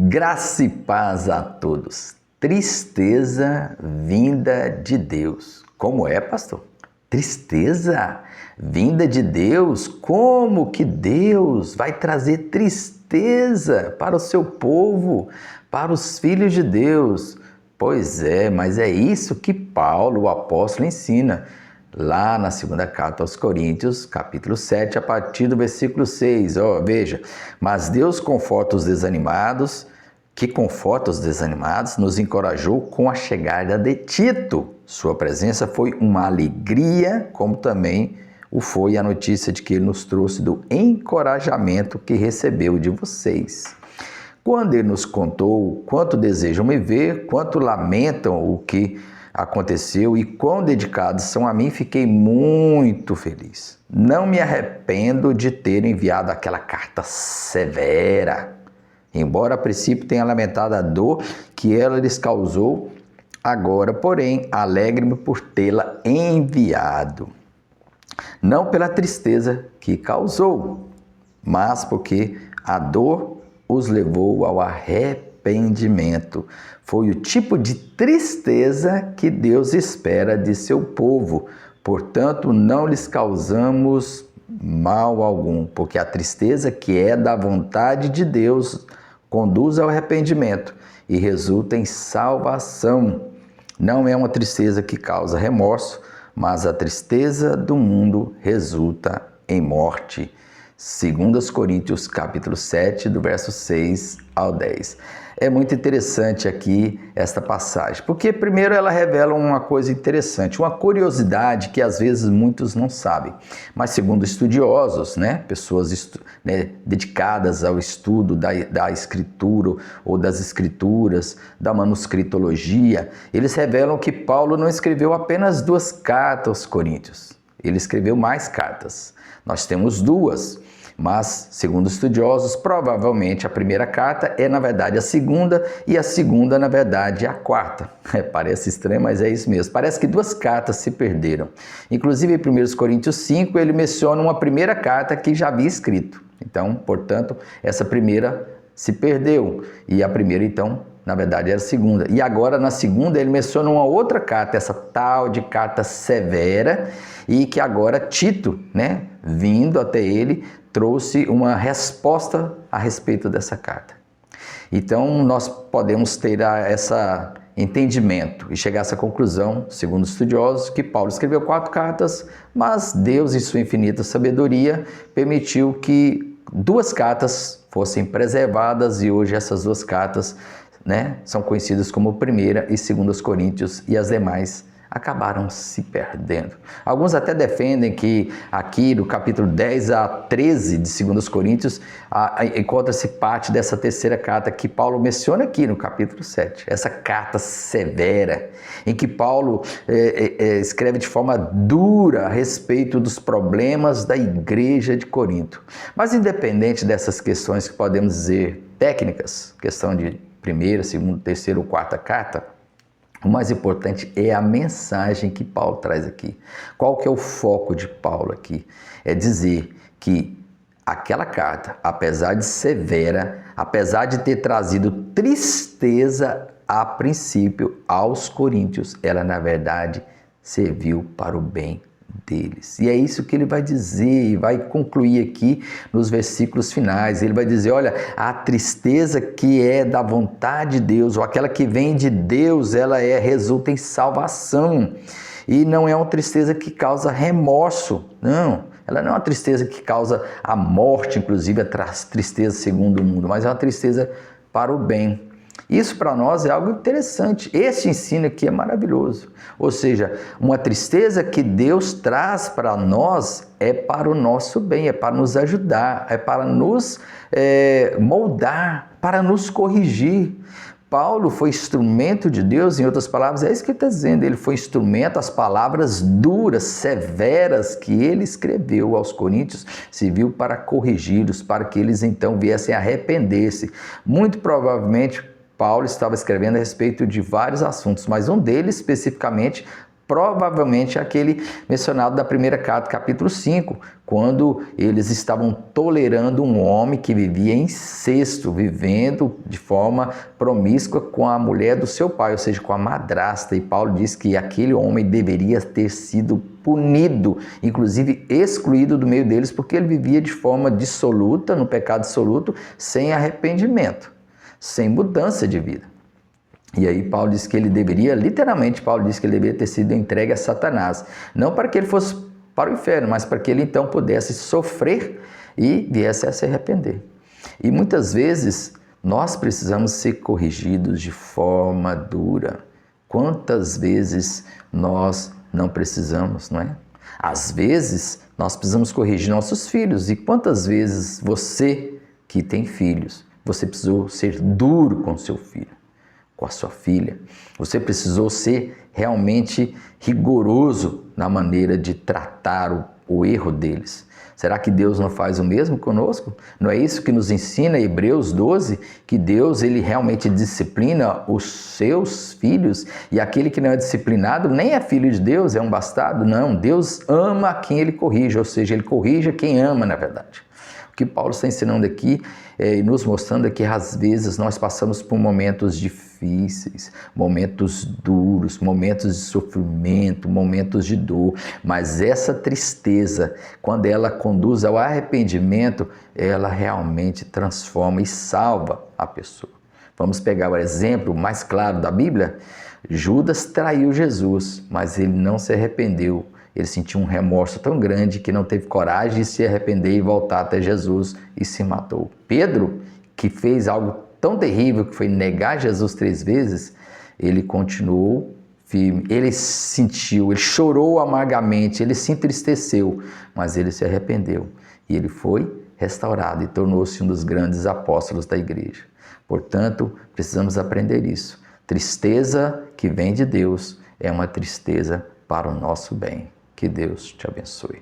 Graça e paz a todos. Tristeza vinda de Deus. Como é, pastor? Tristeza vinda de Deus? Como que Deus vai trazer tristeza para o seu povo, para os filhos de Deus? Pois é, mas é isso que Paulo, o apóstolo, ensina lá na segunda carta aos Coríntios, capítulo 7, a partir do versículo 6. Veja, mas Deus conforta os desanimados, nos encorajou com a chegada de Tito. Sua presença foi uma alegria, como também o foi a notícia de que ele nos trouxe do encorajamento que recebeu de vocês. Quando ele nos contou quanto desejam me ver, quanto lamentam o que aconteceu e quão dedicados são a mim, fiquei muito feliz. Não me arrependo de ter enviado aquela carta severa, embora a princípio tenha lamentado a dor que ela lhes causou, agora, porém, alegre-me por tê-la enviado. Não pela tristeza que causou, mas porque a dor os levou ao arrependimento. Foi o tipo de tristeza que Deus espera de seu povo. Portanto, não lhes causamos mal algum, porque a tristeza que é da vontade de Deus conduz ao arrependimento e resulta em salvação. Não é uma tristeza que causa remorso, mas a tristeza do mundo resulta em morte. 2 Coríntios capítulo 7, do verso 6 ao 10. É muito interessante aqui esta passagem, porque primeiro ela revela uma coisa interessante, uma curiosidade que às vezes muitos não sabem, mas segundo estudiosos, pessoas dedicadas ao estudo da escritura ou das escrituras, da manuscritologia, eles revelam que Paulo não escreveu apenas 2 cartas aos Coríntios, ele escreveu mais cartas. Nós temos 2. Mas, segundo estudiosos, provavelmente a primeira carta é, na verdade, a segunda e a segunda, na verdade, a quarta. Parece estranho, mas é isso mesmo. Parece que 2 cartas se perderam. Inclusive, em 1 Coríntios 5, ele menciona uma primeira carta que já havia escrito. Então, portanto, essa primeira se perdeu. E a primeira, então, na verdade, era a segunda. E agora, na segunda, ele menciona uma outra carta, essa tal de carta severa, e que agora Tito, vindo até ele, trouxe uma resposta a respeito dessa carta. Então, nós podemos ter esse entendimento e chegar a essa conclusão, segundo estudiosos, que Paulo escreveu 4 cartas, mas Deus, em sua infinita sabedoria, permitiu que 2 cartas fossem preservadas e hoje essas 2 cartas são conhecidas como 1ª e 2 Coríntios, e as demais acabaram se perdendo. Alguns até defendem que aqui no capítulo 10 a 13 de 2 Coríntios encontra-se parte dessa terceira carta que Paulo menciona aqui no capítulo 7. Essa carta severa, em que Paulo escreve de forma dura a respeito dos problemas da igreja de Corinto. Mas independente dessas questões que podemos dizer técnicas, questão de 1ª, 2ª, 3ª ou 4ª carta, o mais importante é a mensagem que Paulo traz aqui. Qual que é o foco de Paulo aqui? É dizer que aquela carta, apesar de severa, apesar de ter trazido tristeza a princípio aos coríntios, ela na verdade serviu para o bem deles. E é isso que ele vai dizer e vai concluir aqui nos versículos finais. Ele vai dizer, olha, a tristeza que é da vontade de Deus, ou aquela que vem de Deus, ela resulta em salvação. E não é uma tristeza que causa remorso, não. Ela não é uma tristeza que causa a morte, inclusive a tristeza segundo o mundo, mas é uma tristeza para o bem. Isso para nós é algo interessante. Esse ensino aqui é maravilhoso. Ou seja, uma tristeza que Deus traz para nós é para o nosso bem, é para nos ajudar, é para nos moldar, para nos corrigir. Paulo foi instrumento de Deus, em outras palavras, é isso que ele está dizendo, ele foi instrumento, as palavras duras, severas que ele escreveu aos coríntios, serviu para corrigi-los, para que eles então viessem a arrepender-se. Muito provavelmente, Paulo estava escrevendo a respeito de vários assuntos, mas um deles especificamente provavelmente aquele mencionado da primeira carta, capítulo 5, quando eles estavam tolerando um homem que vivia incesto, vivendo de forma promíscua com a mulher do seu pai, ou seja, com a madrasta. E Paulo diz que aquele homem deveria ter sido punido, inclusive excluído do meio deles, porque ele vivia de forma dissoluta, no pecado dissoluto, sem arrependimento, sem mudança de vida. E aí Paulo diz que ele deveria, literalmente Paulo diz que ele deveria ter sido entregue a Satanás, não para que ele fosse para o inferno, mas para que ele então pudesse sofrer e viesse a se arrepender. E muitas vezes nós precisamos ser corrigidos de forma dura. Quantas vezes nós não precisamos, não é? Às vezes nós precisamos corrigir nossos filhos. E quantas vezes você que tem filhos, você precisou ser duro com seu filho, com a sua filha? Você precisou ser realmente rigoroso na maneira de tratar o erro deles. Será que Deus não faz o mesmo conosco? Não é isso que nos ensina Hebreus 12, que Deus ele realmente disciplina os seus filhos, e aquele que não é disciplinado nem é filho de Deus, é um bastardo? Não, Deus ama quem ele corrige, ou seja, ele corrige quem ama, na verdade. O que Paulo está ensinando aqui e nos mostrando é que às vezes nós passamos por momentos difíceis, momentos duros, momentos de sofrimento, momentos de dor, mas essa tristeza, quando ela conduz ao arrependimento, ela realmente transforma e salva a pessoa. Vamos pegar o exemplo mais claro da Bíblia. Judas traiu Jesus, mas ele não se arrependeu. Ele sentiu um remorso tão grande que não teve coragem de se arrepender e voltar até Jesus e se matou. Pedro, que fez algo tão terrível que foi negar Jesus 3 vezes, ele continuou firme. Ele sentiu, ele chorou amargamente, ele se entristeceu, mas ele se arrependeu. E ele foi restaurado e tornou-se um dos grandes apóstolos da igreja. Portanto, precisamos aprender isso. Tristeza que vem de Deus é uma tristeza para o nosso bem. Que Deus te abençoe.